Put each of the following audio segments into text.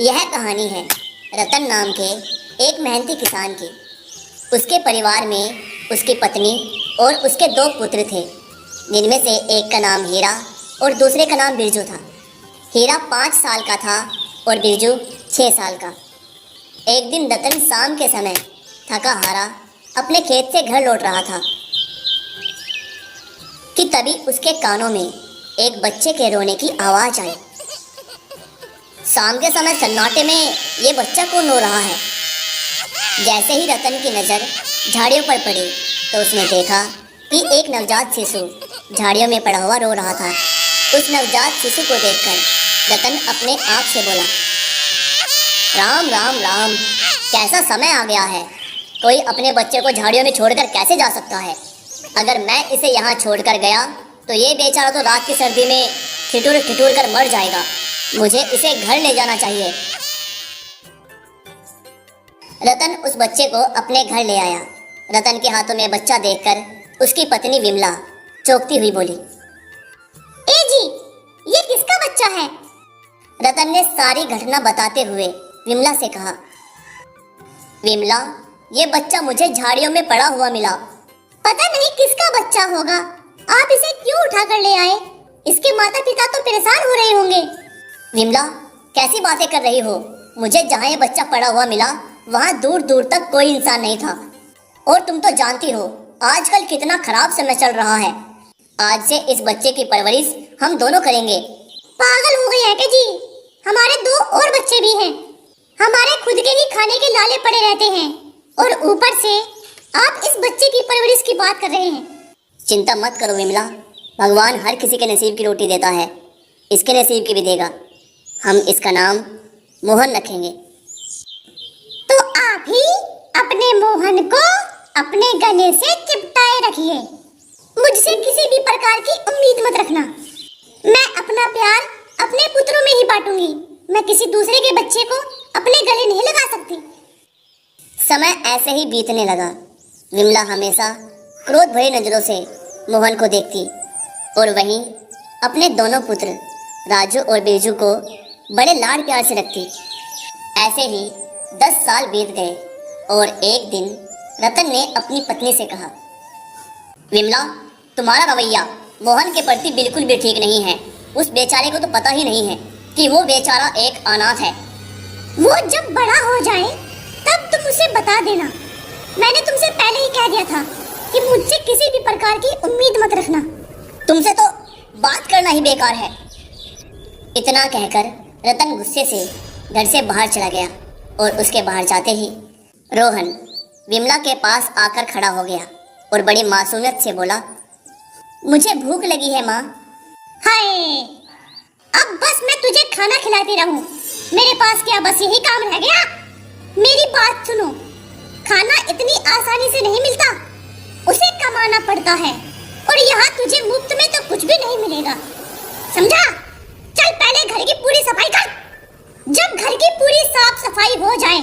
यह कहानी है रतन नाम के एक मेहनती किसान की। उसके परिवार में उसकी पत्नी और उसके 2 पुत्र थे, जिनमें से एक का नाम हीरा और दूसरे का नाम बिरजू था। हीरा 5 साल का था और बिरजू 6 साल का। एक दिन रतन शाम के समय थका हारा अपने खेत से घर लौट रहा था कि तभी उसके कानों में एक बच्चे के रोने की आवाज़ आई। शाम के समय सन्नाटे में ये बच्चा कौन रो रहा है? जैसे ही रतन की नज़र झाड़ियों पर पड़ी तो उसने देखा कि एक नवजात शिशु झाड़ियों में पड़ा हुआ रो रहा था। उस नवजात शिशु को देखकर रतन अपने आप से बोला, राम राम राम, कैसा समय आ गया है। कोई अपने बच्चे को झाड़ियों में छोड़कर कैसे जा सकता है? अगर मैं इसे यहाँ छोड़कर गया तो ये बेचारा तो रात की सर्दी में ठिठुर ठिठुर कर मर जाएगा। मुझे इसे घर ले जाना चाहिए। रतन उस बच्चे को अपने घर ले आया। रतन के हाथों में बच्चा देखकर उसकी पत्नी विमला चौंकती हुई बोली, ए जी, ये किसका बच्चा है? रतन ने सारी घटना बताते हुए विमला से कहा, विमला, ये बच्चा मुझे झाड़ियों में पड़ा हुआ मिला। पता नहीं किसका बच्चा होगा। आप इसे क्यों उठा कर ले आए? इसके माता पिता तो परेशान हो रहे होंगे। विमला, कैसी बातें कर रही हो? मुझे जहाँ ये बच्चा पड़ा हुआ मिला वहाँ दूर दूर तक कोई इंसान नहीं था। और तुम तो जानती हो आजकल कितना खराब समय चल रहा है। आज से इस बच्चे की परवरिश हम दोनों करेंगे। पागल हो गए हैं क्या जी? हमारे 2 और बच्चे भी हैं। हमारे खुद के ही खाने के लाले पड़े रहते हैं और ऊपर से आप इस बच्चे की परवरिश की बात कर रहे हैं। चिंता मत करो विमला, भगवान हर किसी के नसीब की रोटी देता है, इसके नसीब की भी देगा। हम इसका नाम मोहन रखेंगे। तो आप ही अपने मोहन को अपने गले से चिपटाए रखिए। मुझसे किसी भी प्रकार की उम्मीद मत रखना। मैं अपना प्यार अपने पुत्रों में ही बांटूंगी। मैं किसी दूसरे के बच्चे को अपने गले नहीं लगा सकती। समय ऐसे ही बीतने लगा। विमला हमेशा क्रोध भरी नजरों से मोहन को देखती और वहीं अपने दोनों पुत्र राजू और बिरजू को बड़े लाड प्यार से रखती। ऐसे ही 10 साल बीत गए और एक दिन रतन ने अपनी पत्नी से कहा, विमला, तुम्हारा रवैया मोहन के प्रति बिल्कुल भी ठीक नहीं है। उस बेचारे को तो पता ही नहीं है कि वो बेचारा एक अनाथ है। वो जब बड़ा हो जाए तब तुम उसे बता देना। मैंने तुमसे पहले ही कह दिया था कि मुझसे किसी भी प्रकार की उम्मीद मत रखना। तुमसे तो बात करना ही बेकार है। इतना कहकर रतन गुस्से से घर से बाहर चला गया और उसके बाहर जाते ही रोहन विमला के पास आकर खड़ा हो गया और बड़ी मासूमियत से बोला, मुझे भूख लगी है माँ। हाय, अब बस मैं तुझे खाना खिलाती रहूं। मेरे पास क्या बस यही काम रह गया? मेरी बात सुनो, खाना इतनी आसानी से नहीं मिलता, उसे कमाना पड़ता है। और यहाँ तुझे मुफ्त में तो कुछ भी नहीं मिलेगा, समझा? चल पहले घर की पूरी सफाई कर। जब घर की पूरी साफ सफाई हो जाए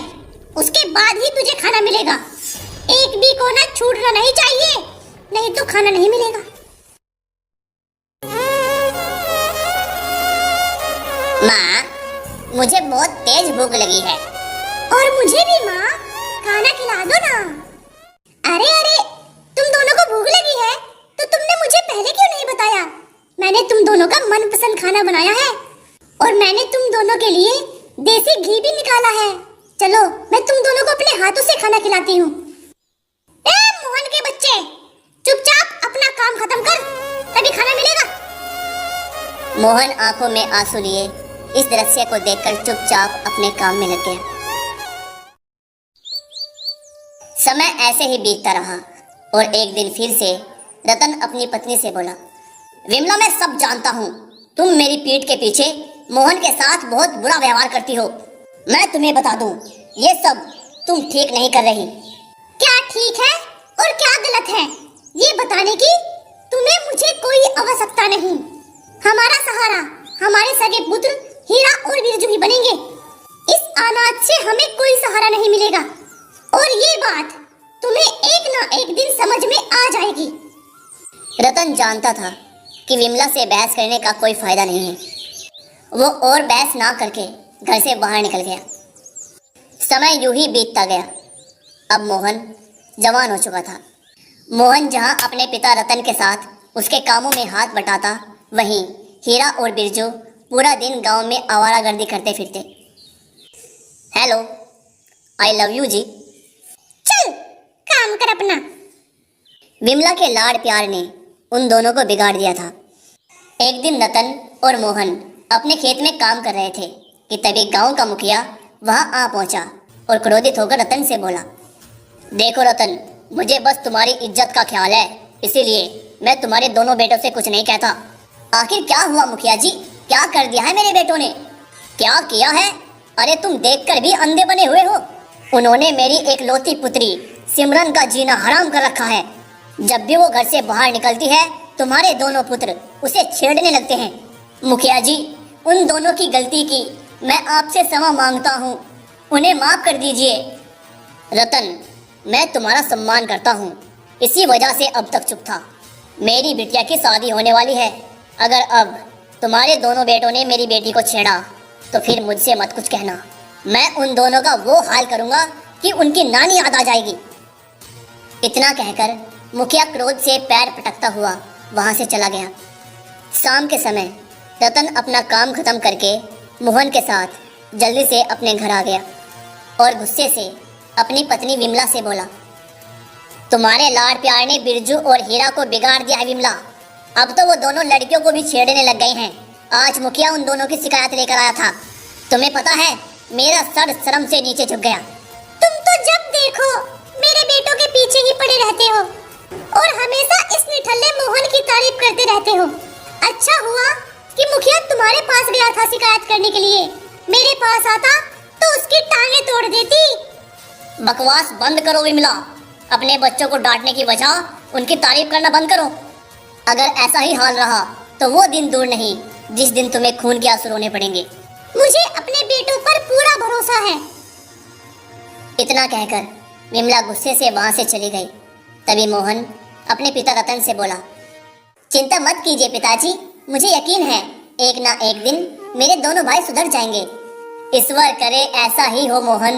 उसके बाद ही तुझे खाना मिलेगा। एक भी कोना छूटना नहीं चाहिए, नहीं तो खाना नहीं मिलेगा। माँ, मुझे बहुत तेज भूख लगी है। और मुझे भी माँ, खाना खिला दो ना। अरे अरे, तुम दोनों को भूख लगी है तो तुमने मुझे पहले क्यों नहीं बताया? मैंने तुम दोनों का मनपसंद खाना बनाया है और मैंने तुम दोनों के लिए देसी घी भी निकाला है। चलो, मैं तुम दोनों को अपने हाथों से खाना खिलाती हूँ। ए मोहन के बच्चे, चुपचाप अपना काम खत्म कर, तभी खाना मिलेगा। मोहन आंखों में आंसू लिए इस दृश्य को देखकर चुपचाप अपने काम में लग गया। समय ऐसे ही बीतता रहा और एक दिन फिर से रतन अपनी पत्नी से बोला, विमला, मैं सब जानता हूँ। तुम मेरी पीठ के पीछे मोहन के साथ बहुत बुरा व्यवहार करती हो। मैं तुम्हें बता दूं, ये सब तुम ठीक नहीं कर रही। क्या ठीक है और क्या गलत है, ये बताने की तुम्हें मुझे कोई आवश्यकता नहीं। हमारा सहारा हमारे सगे पुत्र हीरा और बिरजू ही बनेंगे। इस अनाथ से हमें कोई सहारा नहीं मिलेगा और ये बात तुम्हें एक ना एक दिन समझ में आ जाएगी। रतन जानता था कि विमला से बहस करने का कोई फायदा नहीं है। वो और बहस ना करके घर से बाहर निकल गया। समय यूं ही बीतता गया। अब मोहन जवान हो चुका था। मोहन जहां अपने पिता रतन के साथ उसके कामों में हाथ बटाता, वहीं हीरा और बिरजू पूरा दिन गांव में आवारागर्दी करते फिरते। हेलो, आई लव यू जी। चल काम कर अपना। विमला के लाड़ प्यार ने उन दोनों को बिगाड़ दिया था। एक दिन रतन और मोहन अपने खेत में काम कर रहे थे कि तभी गांव का मुखिया वहां आ पहुंचा और क्रोधित होकर रतन से बोला, देखो रतन, मुझे बस तुम्हारी इज्जत का ख्याल है, इसीलिए मैं तुम्हारे दोनों बेटों से कुछ नहीं कहता। आखिर क्या हुआ मुखिया जी? क्या कर दिया है मेरे बेटों ने? क्या किया है? अरे तुम देखकर भी अंधे बने हुए हो। उन्होंने मेरी एक लौती पुत्री सिमरन का जीना हराम कर रखा है। जब भी वो घर से बाहर निकलती है, तुम्हारे दोनों पुत्र उसे छेड़ने लगते हैं। मुखिया जी, उन दोनों की गलती की मैं आपसे क्षमा मांगता हूँ, उन्हें माफ कर दीजिए। रतन, मैं तुम्हारा सम्मान करता हूँ, इसी वजह से अब तक चुप था। मेरी बिटिया की शादी होने वाली है। अगर अब तुम्हारे दोनों बेटों ने मेरी बेटी को छेड़ा तो फिर मुझसे मत कुछ कहना। मैं उन दोनों का वो हाल करूँगा कि उनकी नानी याद आ जाएगी। इतना कहकर मुखिया क्रोध से पैर पटकता हुआ वहां से चला गया। शाम के समय रतन अपना काम खत्म करके मोहन के साथ जल्दी से अपने घर आ गया और गुस्से से अपनी पत्नी विमला से बोला, तुम्हारे लाड़ प्यार ने बिरजू और हीरा को बिगाड़ दिया है विमला। अब तो वो दोनों लड़कियों को भी छेड़ने लग गई हैं। आज मुखिया उन दोनों की शिकायत लेकर आया था। तुम्हें पता है, मेरा सर शर्म से नीचे झुक गया। तुम तो जब देखो मेरे बेटों के पीछे ही पड़े रहते हो और हमेशा इस निठल्ले मोहन की तारीफ करते रहते हो। अच्छा हुआ कि मुखिया तुम्हारे पास गया था शिकायत करने के लिए। मेरे पास आता तो उसकी टांगें तोड़ देती। बकवास बंद करो विमला। अपने बच्चों को डांटने की बजाय उनकी तारीफ करना बंद करो। अगर ऐसा ही हाल रहा तो वो दिन दूर नहीं जिस दिन तुम्हें खून के आंसू रोने पड़ेंगे। मुझे अपने बेटों पर पूरा भरोसा है। इतना कहकर विमला गुस्से से वहां से चली गई। तभी मोहन अपने पिता रतन से बोला, चिंता मत कीजिए पिताजी, मुझे यकीन है एक ना एक दिन मेरे दोनों भाई सुधर जाएंगे। ईश्वर करे ऐसा ही हो मोहन,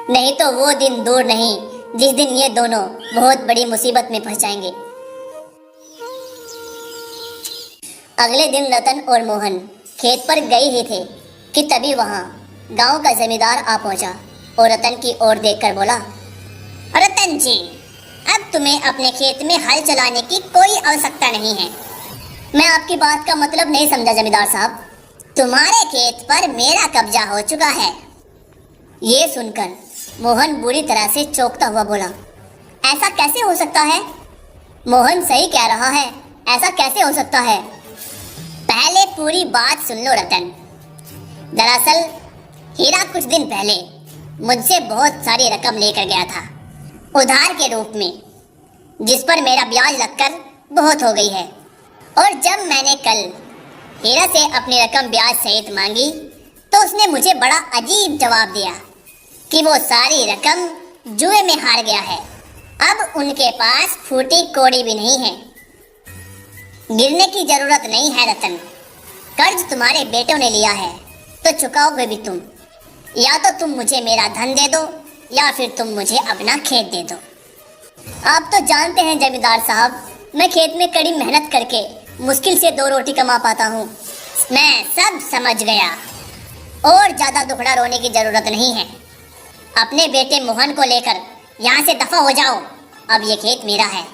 नहीं तो वो दिन दूर नहीं जिस दिन ये दोनों बहुत बड़ी मुसीबत में फंस जाएंगे। अगले दिन रतन और मोहन खेत पर गए ही थे कि तभी वहां गांव का जमींदार आ पहुंचा और रतन की ओर देखकर बोला, रतन जी, अब तुम्हें अपने खेत में हल चलाने की कोई आवश्यकता नहीं है। मैं आपकी बात का मतलब नहीं समझा जमींदार साहब। तुम्हारे खेत पर मेरा कब्जा हो चुका है। ये सुनकर मोहन बुरी तरह से चौंकता हुआ बोला, ऐसा कैसे हो सकता है? मोहन सही कह रहा है, ऐसा कैसे हो सकता है? पहले पूरी बात सुन लो रतन। दरअसल हीरा कुछ दिन पहले मुझसे बहुत सारी रकम लेकर गया था उधार के रूप में, जिस पर मेरा ब्याज लगकर बहुत हो गई है। और जब मैंने कल हीरा से अपनी रकम ब्याज सहित मांगी तो उसने मुझे बड़ा अजीब जवाब दिया कि वो सारी रकम जुए में हार गया है। अब उनके पास फूटी कौड़ी भी नहीं है। गिरने की जरूरत नहीं है रतन, कर्ज तुम्हारे बेटों ने लिया है तो चुकाओगे भी तुम। या तो तुम मुझे मेरा धन दे दो या फिर तुम मुझे अपना खेत दे दो। आप तो जानते हैं जमींदार साहब, मैं खेत में कड़ी मेहनत करके मुश्किल से 2 रोटी कमा पाता हूँ। मैं सब समझ गया और ज्यादा दुखड़ा रोने की जरूरत नहीं है। अपने बेटे मोहन को लेकर यहाँ से दफा हो जाओ, अब ये खेत मेरा है।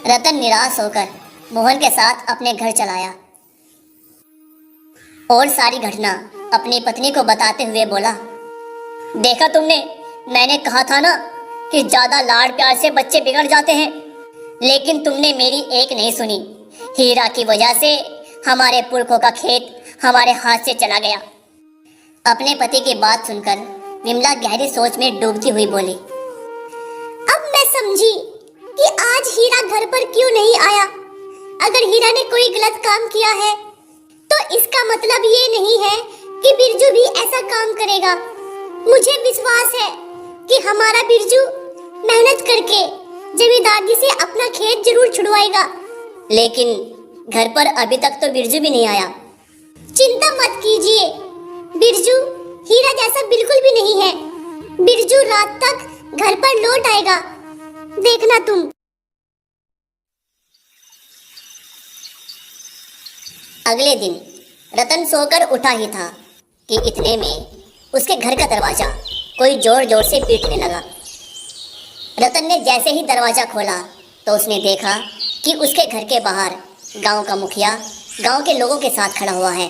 रतन निराश होकर मोहन के साथ अपने घर चलाया और सारी घटना अपनी पत्नी को बताते हुए बोला, देखा तुमने, मैंने कहा था ना कि ज्यादा लाड़ प्यार से बच्चे बिगड़ जाते हैं, लेकिन तुमने मेरी एक नहीं सुनी। हीरा की वजह से हमारे पुरखों का खेत हमारे हाथ से चला गया। अपने पति की बात सुनकर विमला गहरी सोच में डूबती हुई बोली, अब मैं समझी कि आज हीरा घर पर क्यों नहीं आया। अगर हीरा ने कोई गलत काम किया है तो इसका मतलब ये नहीं है कि बिरजू भी ऐसा काम करेगा। मुझे विश्वास है कि हमारा बिरजू मेहनत करके जमींदार जी से अपना खेत जरूर छुड़वाएगा। लेकिन घर पर अभी तक तो बिरजू भी नहीं आया। चिंता मत कीजिए, बिरजू हीरा जैसा बिल्कुल भी नहीं है। बिरजू रात तक घर पर लौट आएगा, देखना तुम। अगले दिन रतन सोकर उठा ही था कि इतने में उसके घर का दरवाजा कोई जोर जोर से पीटने लगा। रतन ने जैसे ही दरवाजा खोला तो उसने देखा कि उसके घर के बाहर गांव का मुखिया गांव के लोगों के साथ खड़ा हुआ है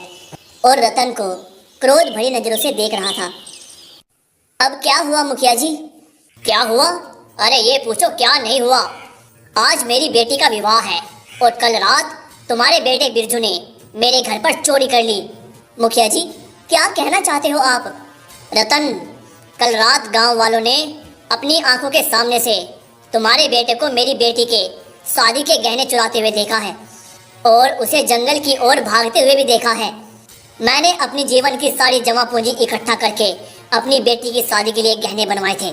और रतन को क्रोध भरी नजरों से देख रहा था। अब क्या हुआ मुखिया जी? क्या हुआ? अरे ये पूछो क्या नहीं हुआ। आज मेरी बेटी का विवाह है और कल रात तुम्हारे बेटे बिरजू ने मेरे घर पर चोरी कर ली। मुखिया जी क्या कहना चाहते हो आप? रतन, कल रात गांव वालों ने अपनी आंखों के सामने से तुम्हारे बेटे को मेरी बेटी के शादी के गहने चुराते हुए देखा है और उसे जंगल की ओर भागते हुए भी देखा है। मैंने अपनी जीवन की सारी जमा पूंजी इकट्ठा करके अपनी बेटी की शादी के लिए गहने बनवाए थे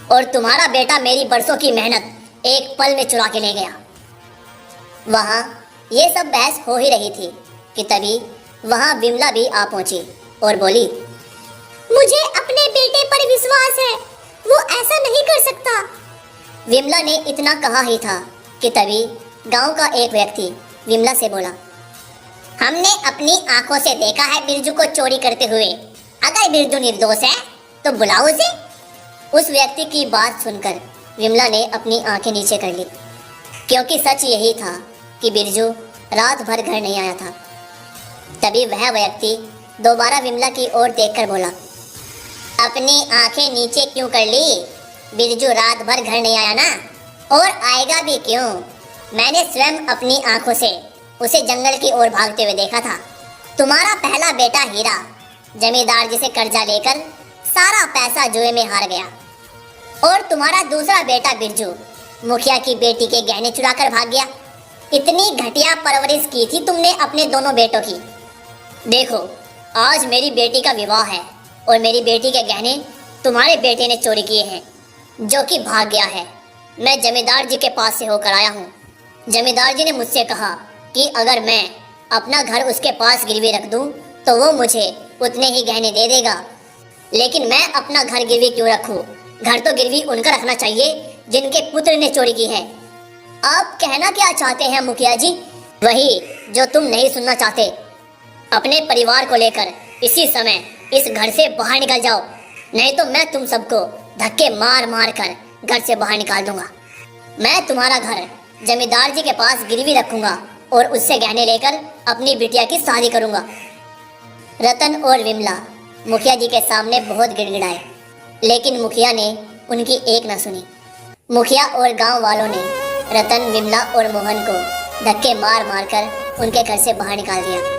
और तुम्हारा बेटा मेरी बरसों की मेहनत एक पल में चुरा के ले गया। वहाँ ये सब बहस हो ही रही थी कि तभी वहाँ विमला भी आ पहुंची और बोली, मुझे अपने बेटे पर विश्वास है, वो ऐसा नहीं कर सकता। विमला ने इतना कहा ही था कि तभी गांव का एक व्यक्ति विमला से बोला, हमने अपनी आंखों से देखा है बिरजू को चोरी करते हुए। अगर बिरजू निर्दोष है तो बुलाओ उसे। उस व्यक्ति की बात सुनकर विमला ने अपनी आंखें नीचे कर ली, क्योंकि सच यही था कि बिरजू रात भर घर नहीं आया था। तभी वह व्यक्ति दोबारा विमला की ओर देखकर बोला, अपनी आंखें नीचे क्यों कर ली? बिरजू रात भर घर नहीं आया ना, और आएगा भी क्यों? मैंने स्वयं अपनी आंखों से उसे जंगल की ओर भागते हुए देखा था। तुम्हारा पहला बेटा हीरा जमींदार जी से कर्जा लेकर सारा पैसा जुए में हार गया और तुम्हारा दूसरा बेटा बिरजू मुखिया की बेटी के गहने चुरा कर भाग गया। इतनी घटिया परवरिश की थी तुमने अपने दोनों बेटों की। देखो, आज मेरी बेटी का विवाह है और मेरी बेटी के गहने तुम्हारे बेटे ने चोरी किए हैं, जो कि भाग गया है। मैं जमींदार जी के पास से होकर आया हूँ। जमींदार जी ने मुझसे कहा कि अगर मैं अपना घर उसके पास गिरवी रख दूं तो वो मुझे उतने ही गहने दे देगा, लेकिन मैं अपना घर गिरवी क्यों रखूं? घर तो गिरवी उनका रखना चाहिए जिनके पुत्र ने चोरी की है। आप कहना क्या चाहते हैं मुखिया जी? वही जो तुम नहीं सुनना चाहते। अपने परिवार को लेकर इसी समय इस घर से बाहर निकल जाओ, नहीं तो मैं तुम सबको धक्के मार मार कर घर से बाहर निकाल दूंगा। मैं तुम्हारा घर जमींदार जी के पास गिरवी रखूंगा और उससे गहने लेकर अपनी बिटिया की शादी करूंगा। रतन और विमला मुखिया जी के सामने बहुत गिड़गिड़ाए, लेकिन मुखिया ने उनकी एक न सुनी। मुखिया और गांव वालों ने रतन, विमला और मोहन को धक्के मार मार कर उनके घर से बाहर निकाल दिया।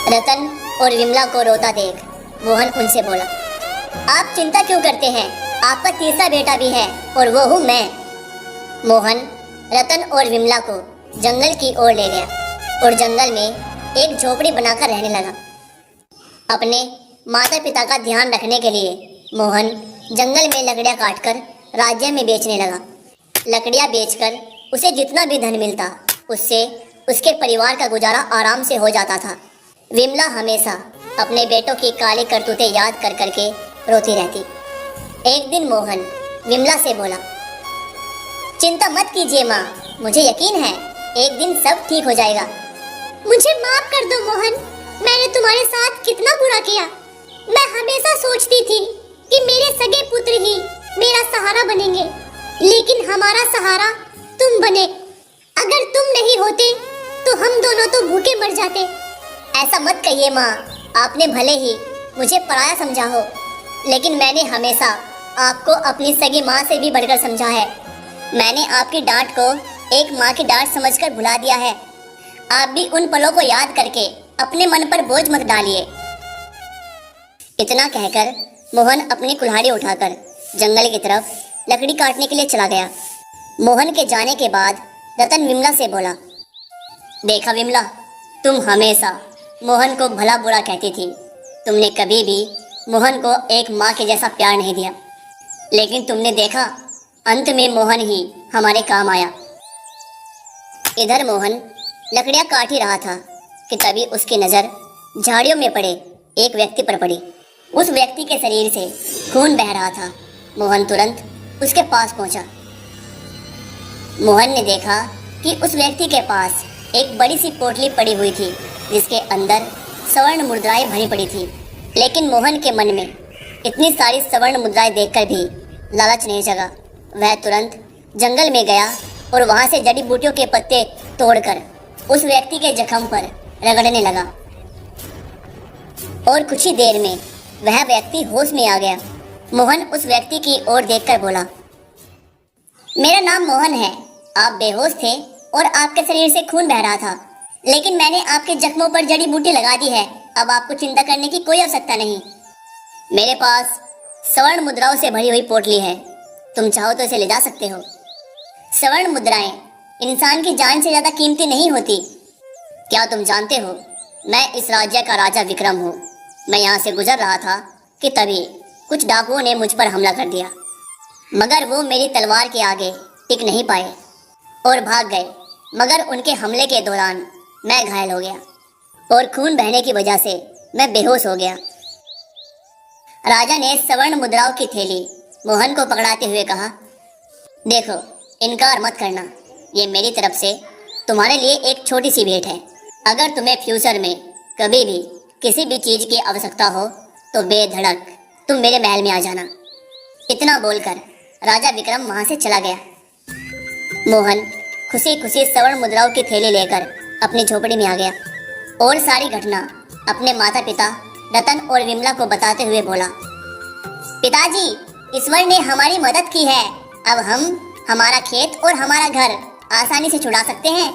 रतन और विमला को रोता देख मोहन उनसे बोला, आप चिंता क्यों करते हैं? आपका तीसरा बेटा भी है और वो हूँ मैं। मोहन रतन और विमला को जंगल की ओर ले गया और जंगल में एक झोपड़ी बनाकर रहने लगा। अपने माता पिता का ध्यान रखने के लिए मोहन जंगल में लकड़ियाँ काटकर राज्य में बेचने लगा। लकड़ियाँ बेचकर उसे जितना भी धन मिलता उससे उसके परिवार का गुजारा आराम से हो जाता था। विमला हमेशा अपने बेटों की काली करतूतें याद कर करके रोती रहती। एक दिन मोहन विमला से बोला, चिंता मत कीजिए माँ, मुझे यकीन है एक दिन सब ठीक हो जाएगा। मुझे माफ कर दो मोहन, मैंने तुम्हारे साथ कितना बुरा किया। मैं हमेशा सोचती थी कि मेरे सगे पुत्र ही मेरा सहारा बनेंगे, लेकिन हमारा सहारा तुम बने। अगर तुम नहीं होते तो हम दोनों तो भूखे मर जाते। ऐसा मत कहिए माँ, आपने भले ही मुझे पराया समझा हो, लेकिन मैंने हमेशा आपको अपनी सगी माँ से भी बढ़कर समझा है। मैंने आपकी डांट को एक माँ की डांट समझकर भुला दिया है। आप भी उन पलों को याद करके अपने मन पर बोझ मत डालिए। इतना कहकर मोहन अपनी कुल्हाड़ी उठाकर जंगल की तरफ लकड़ी काटने के लिए चला गया। मोहन के जाने के बाद रतन विमला से बोला, देखा विमला, तुम हमेशा मोहन को भला बुरा कहती थी। तुमने कभी भी मोहन को एक माँ के जैसा प्यार नहीं दिया, लेकिन तुमने देखा अंत में मोहन ही हमारे काम आया। इधर मोहन लकड़ियाँ काट ही रहा था कि तभी उसकी नज़र झाड़ियों में पड़े एक व्यक्ति पर पड़ी। उस व्यक्ति के शरीर से खून बह रहा था। मोहन तुरंत उसके पास पहुंचा। मोहन ने देखा कि उस व्यक्ति के पास एक बड़ी सी पोटली पड़ी हुई थी जिसके अंदर स्वर्ण मुद्राएं भरी पड़ी थी। लेकिन मोहन के मन में इतनी सारी स्वर्ण मुद्राएं देखकर भी लालच नहीं जगा। वह तुरंत जंगल में गया और वहां से जड़ी बूटियों के पत्ते तोड़कर उस व्यक्ति के जख्म पर रगड़ने लगा और कुछ ही देर में वह व्यक्ति होश में आ गया। मोहन उस व्यक्ति की ओर देखकर बोला, मेरा नाम मोहन है। आप बेहोश थे और आपके शरीर से खून बह रहा था, लेकिन मैंने आपके जख्मों पर जड़ी बूटी लगा दी है। अब आपको चिंता करने की कोई आवश्यकता नहीं। मेरे पास स्वर्ण मुद्राओं से भरी हुई पोटली है, तुम चाहो तो इसे ले जा सकते हो। स्वर्ण मुद्राएं इंसान की जान से ज्यादा कीमती नहीं होती। क्या तुम जानते हो, मैं इस राज्य का राजा विक्रम हूँ। मैं यहाँ से गुजर रहा था कि तभी कुछ डाकुओं ने मुझ पर हमला कर दिया, मगर वो मेरी तलवार के आगे टिक नहीं पाए और भाग गए। मगर उनके हमले के दौरान मैं घायल हो गया और खून बहने की वजह से मैं बेहोश हो गया। राजा ने स्वर्ण मुद्राओं की थैली मोहन को पकड़ाते हुए कहा, देखो, इनकार मत करना। ये मेरी तरफ से तुम्हारे लिए एक छोटी सी भेंट है। अगर तुम्हें फ्यूचर में कभी भी किसी भी चीज की आवश्यकता हो तो बेधड़क तुम मेरे महल में आ जाना। इतना बोलकर राजा विक्रम वहां से चला गया। मोहन खुशी खुशी स्वर्ण मुद्राओं की थैली लेकर अपनी झोपड़ी में आ गया और सारी घटना अपने माता पिता रतन और विमला को बताते हुए बोला, पिताजी, ईश्वर ने हमारी मदद की है। अब हम हमारा खेत और हमारा घर आसानी से छुड़ा सकते हैं।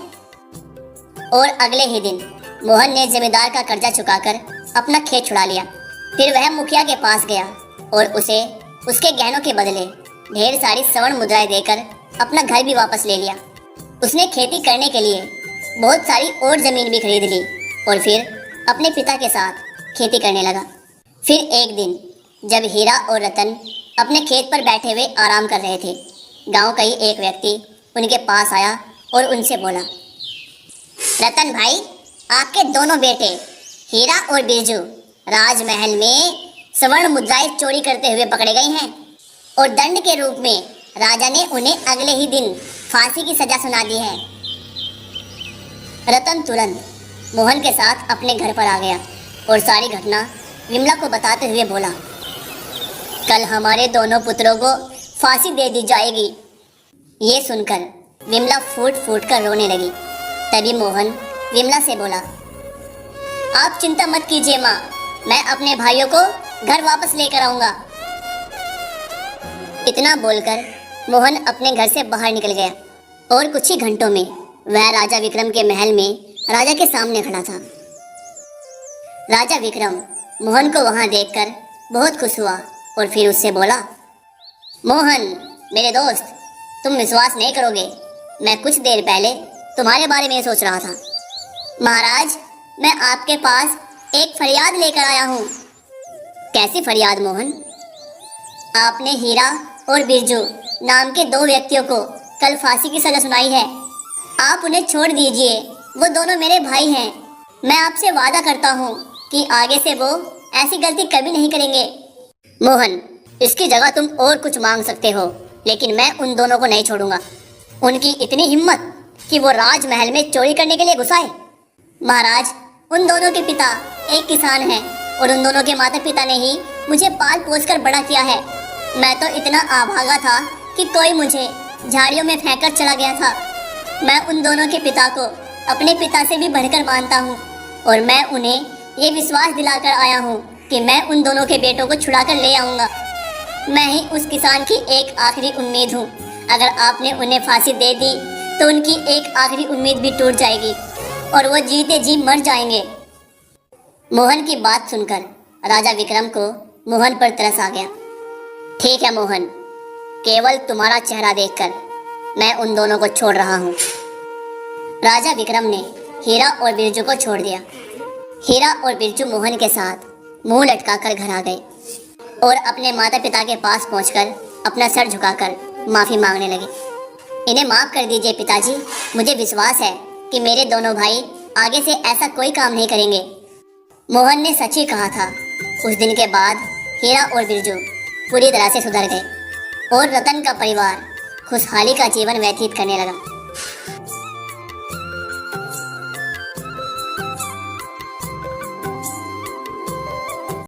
और अगले ही दिन मोहन ने जमींदार का कर्जा चुकाकर अपना खेत छुड़ा लिया। फिर वह मुखिया के पास गया और उसे उसके गहनों के बदले ढेर सारी स्वर्ण मुद्राएं देकर अपना घर भी वापस ले लिया। उसने खेती करने के लिए बहुत सारी और जमीन भी खरीद ली और फिर अपने पिता के साथ खेती करने लगा। फिर एक दिन जब हीरा और रतन अपने खेत पर बैठे हुए आराम कर रहे थे, गांव का ही एक व्यक्ति उनके पास आया और उनसे बोला, रतन भाई, आपके दोनों बेटे हीरा और बिरजू राजमहल में स्वर्ण मुद्राएं चोरी करते हुए पकड़े गए हैं और दंड के रूप में राजा ने उन्हें अगले ही दिन फांसी की सजा सुना दी है। रतन तुरंत मोहन के साथ अपने घर पर आ गया और सारी घटना विमला को बताते हुए बोला, कल हमारे दोनों पुत्रों को फांसी दे दी जाएगी। ये सुनकर विमला फूट फूट कर रोने लगी। तभी मोहन विमला से बोला, आप चिंता मत कीजिए माँ, मैं अपने भाइयों को घर वापस लेकर आऊंगा। इतना बोलकर मोहन अपने घर से बाहर निकल गया और कुछ ही घंटों में वह राजा विक्रम के महल में राजा के सामने खड़ा था। राजा विक्रम मोहन को वहां देखकर बहुत खुश हुआ और फिर उससे बोला, मोहन मेरे दोस्त, तुम विश्वास नहीं करोगे, मैं कुछ देर पहले तुम्हारे बारे में सोच रहा था। महाराज, मैं आपके पास एक फरियाद लेकर आया हूँ। कैसी फरियाद मोहन? आपने हीरा और बिरजू नाम के दो व्यक्तियों को कल फांसी की सजा सुनाई है। आप उन्हें छोड़ दीजिए, वो दोनों मेरे भाई हैं। मैं आपसे वादा करता हूँ कि आगे से वो ऐसी गलती कभी नहीं करेंगे। मोहन, इसकी जगह तुम और कुछ मांग सकते हो, लेकिन मैं उन दोनों को नहीं छोड़ूंगा। उनकी इतनी हिम्मत कि वो राजमहल में चोरी करने के लिए घुस आए। महाराज, उन दोनों के पिता एक किसान हैं और उन दोनों के माता पिता ने ही मुझे पाल पोस कर बड़ा किया है। मैं तो इतना अभागा था कि कोई मुझे झाड़ियों में फेंक कर चला गया था। मैं उन दोनों के पिता को अपने पिता से भी बढ़कर मानता हूँ और मैं उन्हें ये विश्वास दिलाकर आया हूँ कि मैं उन दोनों के बेटों को छुड़ा कर ले आऊँगा। मैं ही उस किसान की एक आखिरी उम्मीद हूँ। अगर आपने उन्हें फांसी दे दी तो उनकी एक आखिरी उम्मीद भी टूट जाएगी और वो जीते जी मर जाएंगे। मोहन की बात सुनकर राजा विक्रम को मोहन पर तरस आ गया। ठीक है मोहन, केवल तुम्हारा चेहरा देखकर मैं उन दोनों को छोड़ रहा हूँ। राजा विक्रम ने हीरा और बिरजू को छोड़ दिया। हीरा और बिरजू मोहन के साथ मुंह लटकाकर घर आ गए और अपने माता पिता के पास पहुंचकर अपना सर झुकाकर माफी मांगने लगे। इन्हें माफ कर दीजिए पिताजी, मुझे विश्वास है कि मेरे दोनों भाई आगे से ऐसा कोई काम नहीं करेंगे। मोहन ने सच ही कहा था। उस दिन के बाद हीरा और बिरजू पूरी तरह से सुधर गए और रतन का परिवार खुशहाली का जीवन व्यतीत करने लगा।